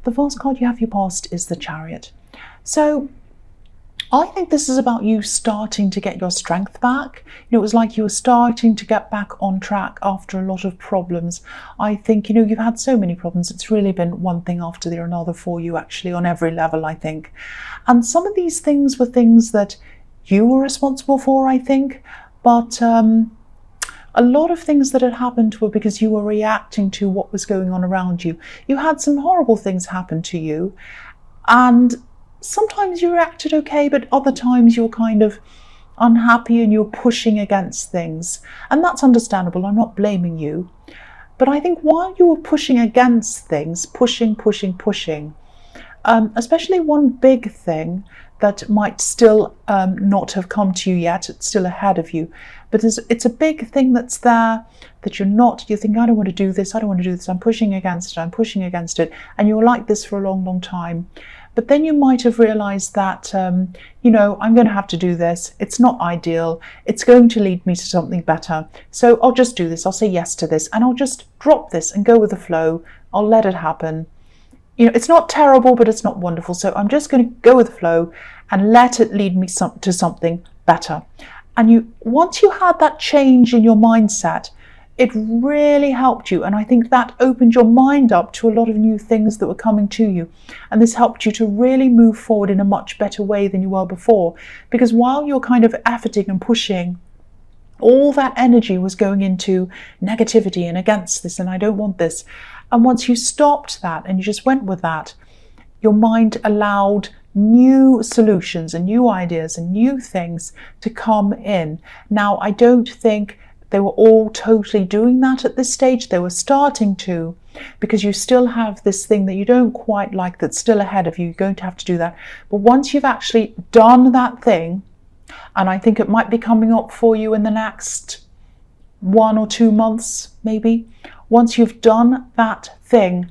The first card you have for your past is the Chariot. So I think this is about you starting to get your strength back. It was like you were starting to get back on track after a lot of problems. I think, you've had so many problems. It's really been one thing after the another for you, actually, on every level, I think. And some of these things were things that you were responsible for, I think. But a lot of things that had happened were because you were reacting to what was going on around you. You had some horrible things happen to you, and sometimes you reacted okay, but other times you're kind of unhappy and you're pushing against things. And that's understandable. I'm not blaming you. But I think while you were pushing against things, pushing, especially one big thing that might still not have come to you yet, it's still ahead of you, but it's a big thing that's there that you think, I don't want to do this, I'm pushing against it, and you're like this for a long, long time. But then you might have realized that, I'm going to have to do this. It's not ideal. It's going to lead me to something better. So I'll just do this. I'll say yes to this, and I'll just drop this and go with the flow. I'll let it happen. It's not terrible, but it's not wonderful. So I'm just going to go with the flow and let it lead me to something better. And once you had that change in your mindset, it really helped you. And I think that opened your mind up to a lot of new things that were coming to you. And this helped you to really move forward in a much better way than you were before. Because while you're kind of efforting and pushing, all that energy was going into negativity and against this, and I don't want this. And once you stopped that and you just went with that, your mind allowed new solutions and new ideas and new things to come in. Now, I don't think they were all totally doing that at this stage. They were starting to, because you still have this thing that you don't quite like that's still ahead of you. You're going to have to do that. But once you've actually done that thing, and I think it might be coming up for you in the next 1 or 2 months, maybe. Once you've done that thing,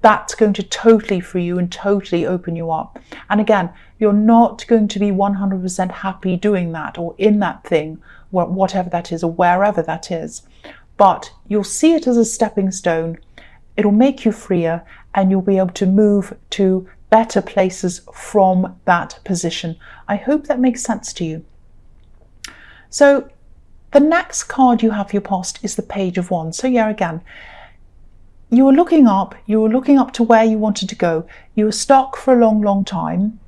that's going to totally free you and totally open you up. And again, you're not going to be 100% happy doing that or in that thing, whatever that is or wherever that is. But you'll see it as a stepping stone. It'll make you freer, and you'll be able to move to better places from that position. I hope that makes sense to you. So the next card you have for your past is the Page of Wands. So yeah, again, you were looking up to where you wanted to go. You were stuck for a long, long time.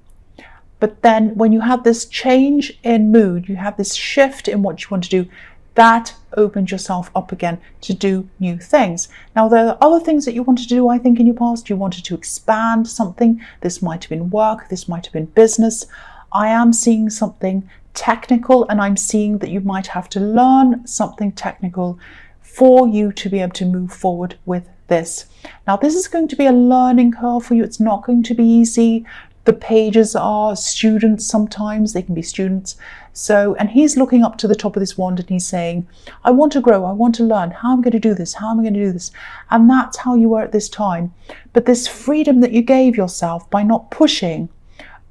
But then when you had this change in mood, you had this shift in what you want to do, that opened yourself up again to do new things. Now, there are other things that you wanted to do, I think, in your past. You wanted to expand something. This might have been work. This might have been business. I am seeing something technical, and I'm seeing that you might have to learn something technical for you to be able to move forward with this. Now, this is going to be a learning curve for you. It's not going to be easy. The pages are students sometimes. They can be students. So, and he's looking up to the top of this wand and he's saying, I want to grow. I want to learn. How am I going to do this? How am I going to do this? And that's how you were at this time. But this freedom that you gave yourself by not pushing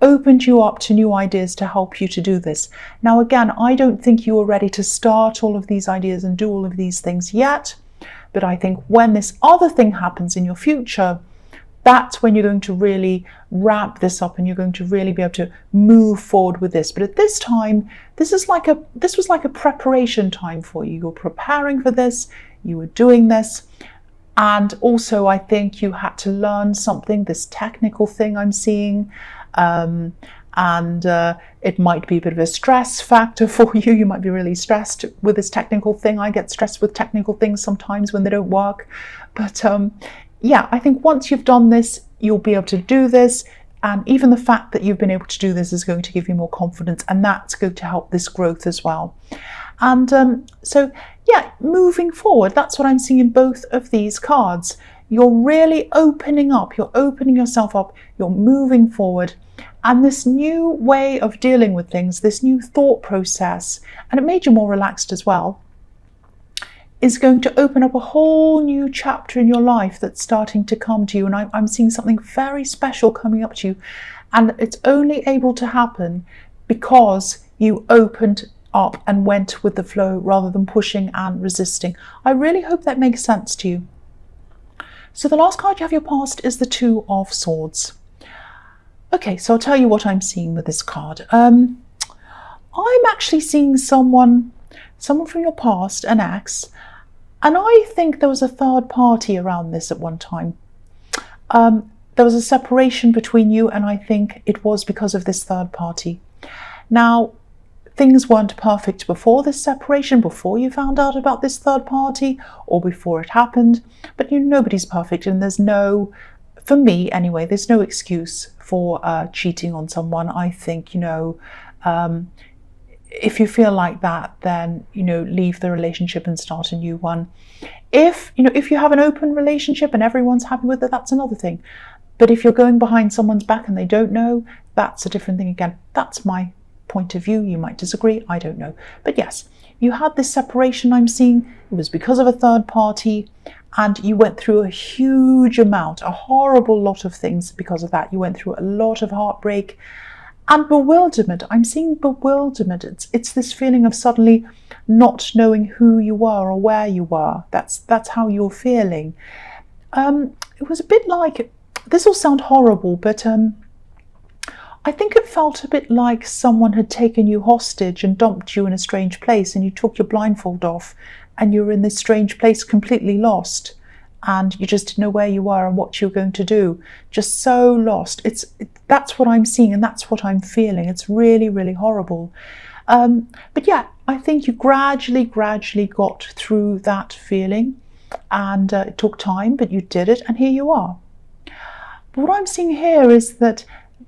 opened you up to new ideas to help you to do this. Now, again, I don't think you are ready to start all of these ideas and do all of these things yet. But I think when this other thing happens in your future, that's when you're going to really wrap this up and you're going to really be able to move forward with this. But at this time, this was like a preparation time for you. You're preparing for this, you were doing this. And also, I think you had to learn something, this technical thing I'm seeing. It might be a bit of a stress factor for you. You might be really stressed with this technical thing. I get stressed with technical things sometimes when they don't work. But yeah, I think once you've done this, you'll be able to do this. And even the fact that you've been able to do this is going to give you more confidence, and that's going to help this growth as well. And so, yeah, moving forward, that's what I'm seeing in both of these cards. You're really opening up, you're opening yourself up, you're moving forward. And this new way of dealing with things, this new thought process, and it made you more relaxed as well, is going to open up a whole new chapter in your life that's starting to come to you. And I'm seeing something very special coming up to you. And it's only able to happen because you opened up and went with the flow rather than pushing and resisting. I really hope that makes sense to you. So the last card you have your past is the Two of Swords. Okay, so I'll tell you what I'm seeing with this card. I'm actually seeing someone from your past, an ex, and I think there was a third party around this at one time. There was a separation between you, and I think it was because of this third party. Now, things weren't perfect before this separation, before you found out about this third party, or before it happened, but nobody's perfect, and there's no, for me anyway, there's no excuse for cheating on someone. I think, if you feel like that, then, leave the relationship and start a new one. If you have an open relationship and everyone's happy with it, that's another thing. But if you're going behind someone's back and they don't know, that's a different thing again. That's my point of view. You might disagree, I don't know. But yes, you had this separation I'm seeing. It was because of a third party, and you went through a huge amount, a horrible lot of things because of that. You went through a lot of heartbreak and bewilderment. I'm seeing bewilderment. It's this feeling of suddenly not knowing who you were or where you were. That's how you're feeling. It was a bit like, this will sound horrible, but I think it felt a bit like someone had taken you hostage and dumped you in a strange place, and you took your blindfold off and you were in this strange place completely lost, and you just didn't know where you were and what you were going to do. Just so lost. That's what I'm seeing, and that's what I'm feeling. It's really, really horrible. But yeah, I think you gradually got through that feeling, and it took time, but you did it, and here you are. But what I'm seeing here is that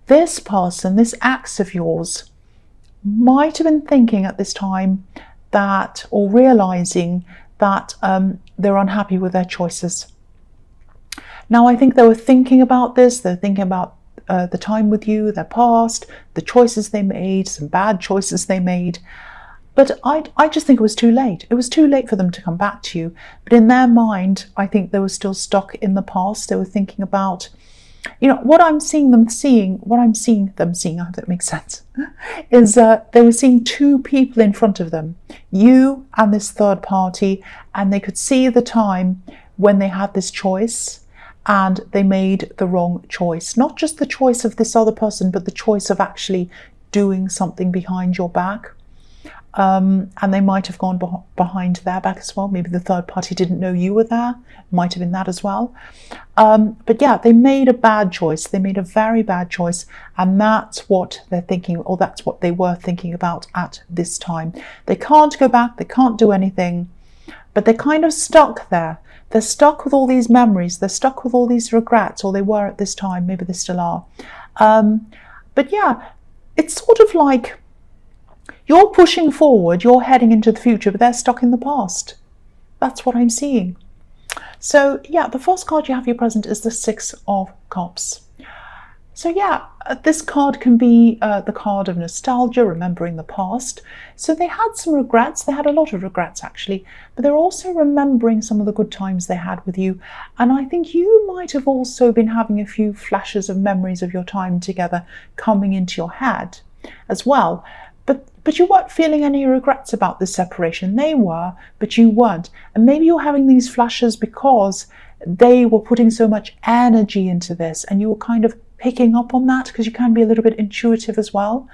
this person, this ex of yours, might have been thinking at this time that, or realizing that they're unhappy with their choices. Now, I think they were thinking about this. They're thinking about the time with you, their past, the choices they made, some bad choices they made. But I just think it was too late. It was too late for them to come back to you. But in their mind, I think they were still stuck in the past. They were thinking about, what I'm seeing them seeing, I hope that makes sense, is they were seeing two people in front of them, you and this third party, and they could see the time when they had this choice and they made the wrong choice. Not just the choice of this other person, but the choice of actually doing something behind your back. And they might have gone behind their back as well. Maybe the third party didn't know you were there. Might have been that as well. But yeah, they made a bad choice. They made a very bad choice. And that's what they're thinking, or that's what they were thinking about at this time. They can't go back. They can't do anything. But they're kind of stuck there. They're stuck with all these memories. They're stuck with all these regrets, or they were at this time. Maybe they still are. But yeah, it's sort of like, you're pushing forward, you're heading into the future, but they're stuck in the past. That's what I'm seeing. So yeah, the first card you have your present is the Six of Cups. So yeah, this card can be the card of nostalgia, remembering the past. So they had some regrets. They had a lot of regrets actually, but they're also remembering some of the good times they had with you. And I think you might have also been having a few flashes of memories of your time together coming into your head as well. But you weren't feeling any regrets about this separation. They were, but you weren't. And maybe you're having these flashes because they were putting so much energy into this, and you were kind of picking up on that, because you can be a little bit intuitive as well.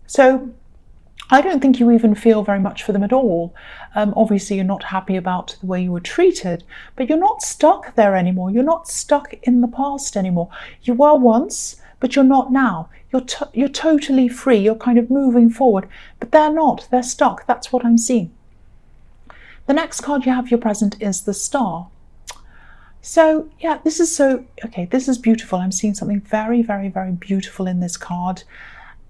So I don't think you even feel very much for them at all. Obviously, you're not happy about the way you were treated, but you're not stuck there anymore. You're not stuck in the past anymore. You were once, but you're not now. You're totally free. You're kind of moving forward, but they're not. They're stuck. That's what I'm seeing. The next card you have your present is the Star. So yeah, this is beautiful. I'm seeing something very, very, very beautiful in this card.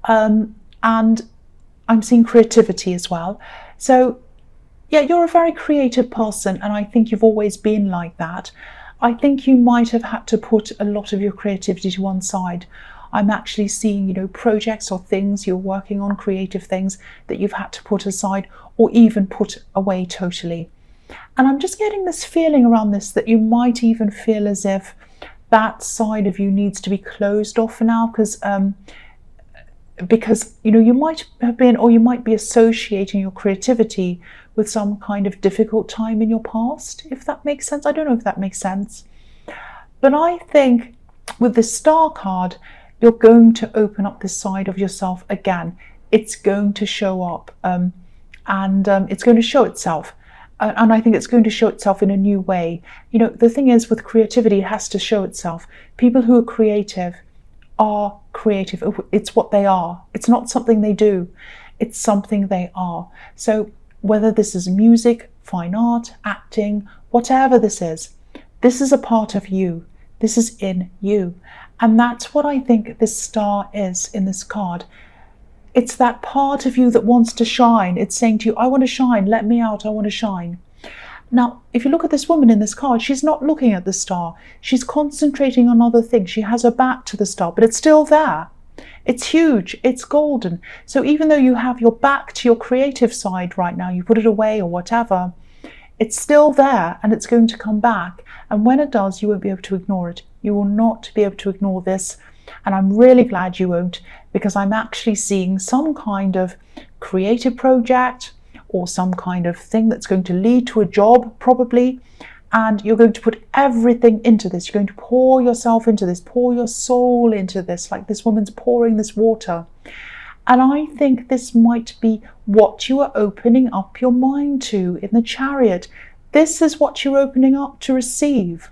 And I'm seeing creativity as well. So yeah, you're a very creative person, and I think you've always been like that. I think you might have had to put a lot of your creativity to one side. I'm actually seeing, projects or things you're working on, creative things that you've had to put aside or even put away totally. And I'm just getting this feeling around this that you might even feel as if that side of you needs to be closed off for now, because you might have been, or you might be associating your creativity with some kind of difficult time in your past, if that makes sense. I don't know if that makes sense. But I think with the Star card, you're going to open up this side of yourself again. It's going to show up, and it's going to show itself. And I think it's going to show itself in a new way. You know, the thing is with creativity, it has to show itself. People who are creative are creative. It's what they are. It's not something they do. It's something they are. So whether this is music, fine art, acting, whatever this is a part of you. This is in you. And that's what I think this star is in this card. It's that part of you that wants to shine. It's saying to you, I want to shine, let me out, I want to shine. Now, if you look at this woman in this card, she's not looking at the star. She's concentrating on other things. She has her back to the star, but it's still there. It's huge, it's golden. So even though you have your back to your creative side right now, you put it away or whatever, it's still there and it's going to come back. And when it does, you won't be able to ignore it. You will not be able to ignore this. And I'm really glad you won't, because I'm actually seeing some kind of creative project or some kind of thing that's going to lead to a job, probably. And you're going to put everything into this. You're going to pour yourself into this, pour your soul into this, like this woman's pouring this water. And I think this might be what you are opening up your mind to in the Chariot. This is what you're opening up to receive.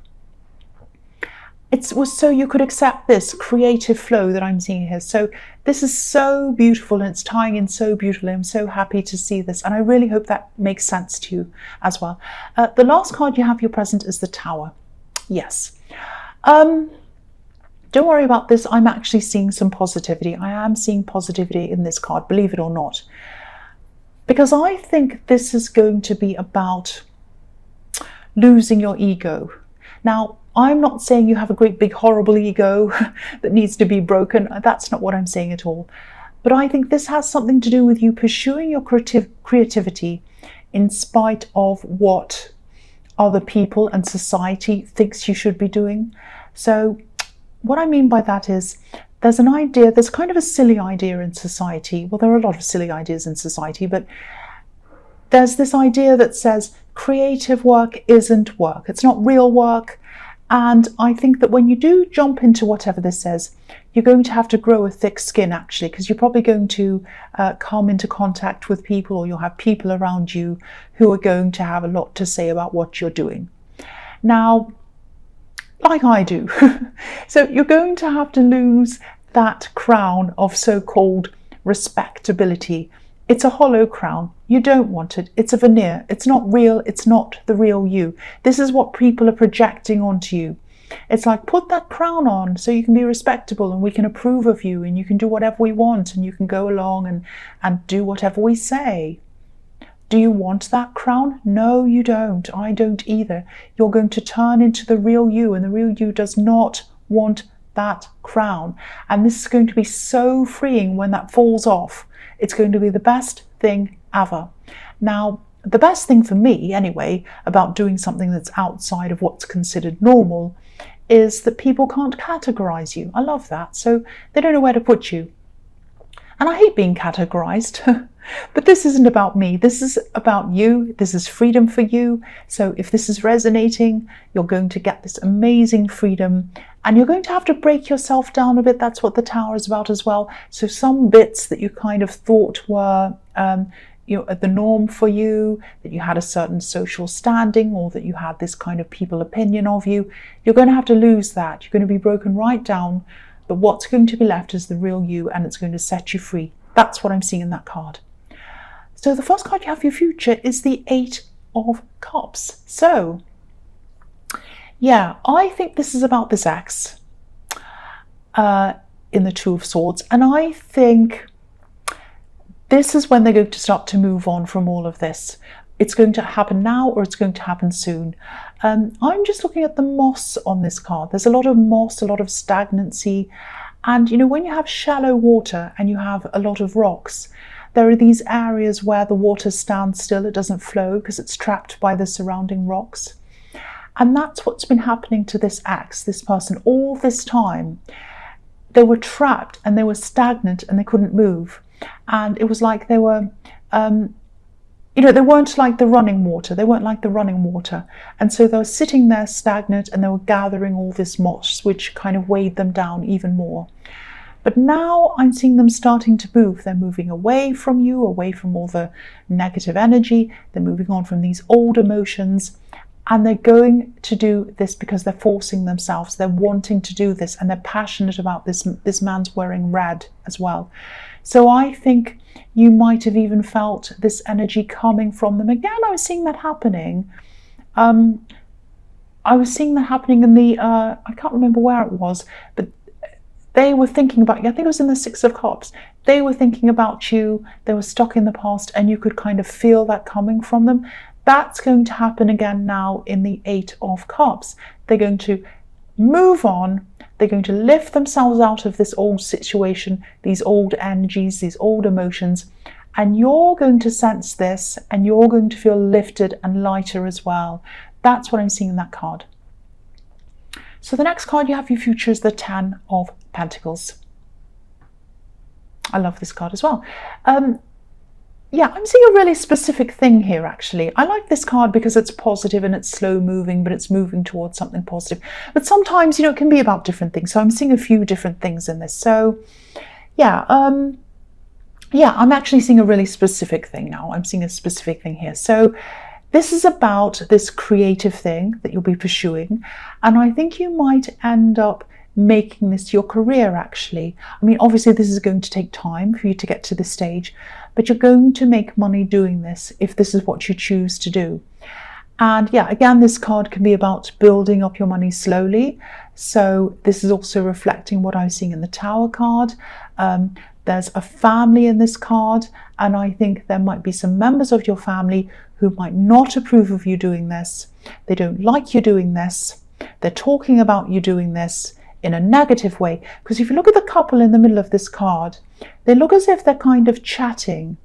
It was so you could accept this creative flow that I'm seeing here. So this is so beautiful and it's tying in so beautifully. I'm so happy to see this. And I really hope that makes sense to you as well. The last card you have your present is the Tower. Yes. Don't worry about this. I'm actually seeing some positivity. I am seeing positivity in this card, believe it or not. Because I think this is going to be about losing your ego. Now, I'm not saying you have a great big horrible ego that needs to be broken. That's not what I'm saying at all. But I think this has something to do with you pursuing your creativity in spite of what other people and society thinks you should be doing. So what I mean by that is there's an idea, there's kind of a silly idea in society. Well, there are a lot of silly ideas in society, but there's this idea that says creative work isn't work. It's not real work. And I think that when you do jump into whatever this says, you're going to have to grow a thick skin, actually, because you're probably going to come into contact with people, or you'll have people around you who are going to have a lot to say about what you're doing. Now, like I do. So you're going to have to lose that crown of so-called respectability. It's a hollow crown. You don't want it. It's a veneer. It's not real. It's not the real you. This is what people are projecting onto you. It's like, put that crown on so you can be respectable and we can approve of you and you can do whatever we want and you can go along and do whatever we say. Do you want that crown? No, you don't. I don't either. You're going to turn into the real you, and the real you does not want that crown. And this is going to be so freeing when that falls off. It's going to be the best thing ever. Now, the best thing for me, anyway, about doing something that's outside of what's considered normal is that people can't categorize you. I love that. So they don't know where to put you. And I hate being categorized. But this isn't about me. This is about you. This is freedom for you. So if this is resonating, you're going to get this amazing freedom. And you're going to have to break yourself down a bit. That's what the Tower is about as well. So some bits that you kind of thought were the norm for you, that you had a certain social standing, or that you had this kind of people opinion of you, you're going to have to lose that. You're going to be broken right down. But what's going to be left is the real you, and it's going to set you free. That's what I'm seeing in that card. So the first card you have for your future is the 8 of Cups. So, yeah, I think this is about this ex in the 2 of Swords. And I think this is when they're going to start to move on from all of this. It's going to happen now, or it's going to happen soon. I'm just looking at the moss on this card. There's a lot of moss, a lot of stagnancy. And, you know, when you have shallow water and you have a lot of rocks, there are these areas where the water stands still. It doesn't flow because it's trapped by the surrounding rocks. And that's what's been happening to this ex, this person, all this time. They were trapped and they were stagnant and they couldn't move. And it was like they were you know, they weren't like the running water. They weren't like the running water. And so they were sitting there stagnant, and they were gathering all this moss, which kind of weighed them down even more. But now I'm seeing them starting to move. They're moving away from you, away from all the negative energy. They're moving on from these old emotions. And they're going to do this because they're forcing themselves. They're wanting to do this, and they're passionate about this. This man's wearing red as well. So I think you might have even felt this energy coming from them. Again, I was seeing that happening. I was seeing that happening in the, I can't remember where it was, but they were thinking about you. I think it was in the Six of Cups. They were thinking about you. They were stuck in the past, and you could kind of feel that coming from them. That's going to happen again now in the Eight of Cups. They're going to move on. They're going to lift themselves out of this old situation, these old energies, these old emotions, and you're going to sense this, and you're going to feel lifted and lighter as well. That's what I'm seeing in that card. So the next card you have for your future is the Ten of Pentacles. I love this card as well. Yeah, I'm seeing a really specific thing here, actually. I like this card because it's positive and it's slow moving, but it's moving towards something positive. But sometimes, you know, it can be about different things. So I'm seeing a few different things in this. So yeah, I'm actually seeing a really specific thing now. I'm seeing a specific thing here. So this is about this creative thing that you'll be pursuing. And I think you might end up making this your career, actually. I mean, obviously this is going to take time for you to get to this stage, but you're going to make money doing this if this is what you choose to do. And yeah, again, this card can be about building up your money slowly. So this is also reflecting what I was seeing in the Tower card. There's a family in this card, and I think there might be some members of your family who might not approve of you doing this. They don't like you doing this. They're talking about you doing this in a negative way. Because if you look at the couple in the middle of this card, they look as if they're kind of chatting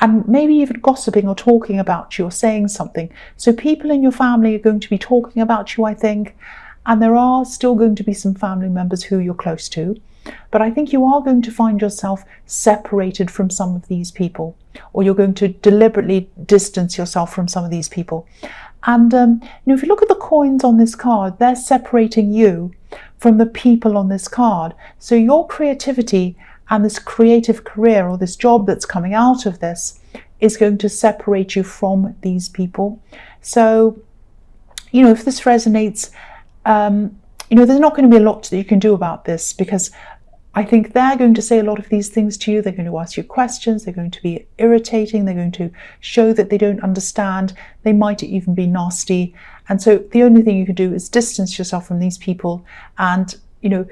and maybe even gossiping or talking about you or saying something. So people in your family are going to be talking about you, I think, and there are still going to be some family members who you're close to. But I think you are going to find yourself separated from some of these people, or you're going to deliberately distance yourself from some of these people. And you know, if you look at the coins on this card, they're separating you from the people on this card. So your creativity and this creative career or this job that's coming out of this is going to separate you from these people. So, you know, if this resonates, you know, there's not going to be a lot that you can do about this, because I think they're going to say a lot of these things to you. They're going to ask you questions. They're going to be irritating. They're going to show that they don't understand. They might even be nasty. And so the only thing you can do is distance yourself from these people and, you know,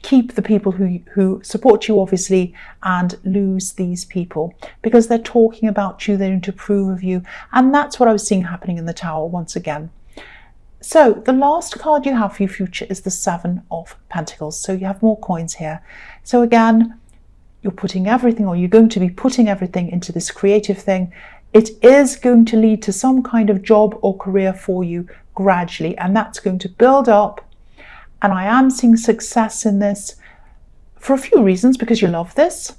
keep the people who support you, obviously, and lose these people because they're talking about you. They don't approve of you. And that's what I was seeing happening in the Tower once again. So the last card you have for your future is the Seven of Pentacles. So you have more coins here. So again, you're putting everything, or you're going to be putting everything into this creative thing. It is going to lead to some kind of job or career for you gradually, and that's going to build up. And I am seeing success in this for a few reasons, because you love this,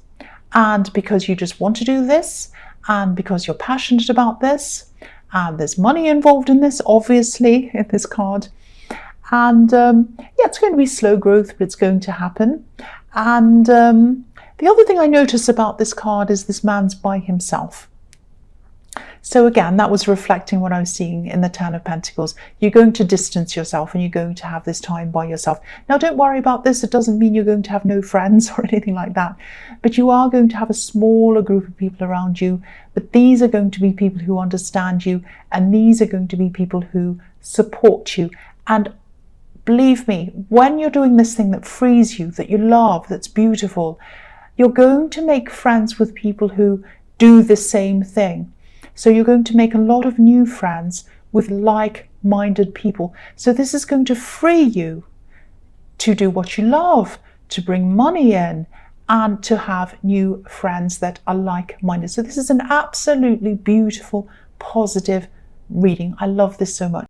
and because you just want to do this, and because you're passionate about this. And there's money involved in this, obviously, in this card. And yeah, it's going to be slow growth, but it's going to happen. And the other thing I notice about this card is this man's by himself. So again, that was reflecting what I was seeing in the Ten of Pentacles. You're going to distance yourself and you're going to have this time by yourself. Now, don't worry about this. It doesn't mean you're going to have no friends or anything like that. But you are going to have a smaller group of people around you. But these are going to be people who understand you. And these are going to be people who support you. And believe me, when you're doing this thing that frees you, that you love, that's beautiful, you're going to make friends with people who do the same thing. So you're going to make a lot of new friends with like-minded people. So this is going to free you to do what you love, to bring money in, and to have new friends that are like-minded. So this is an absolutely beautiful, positive reading. I love this so much.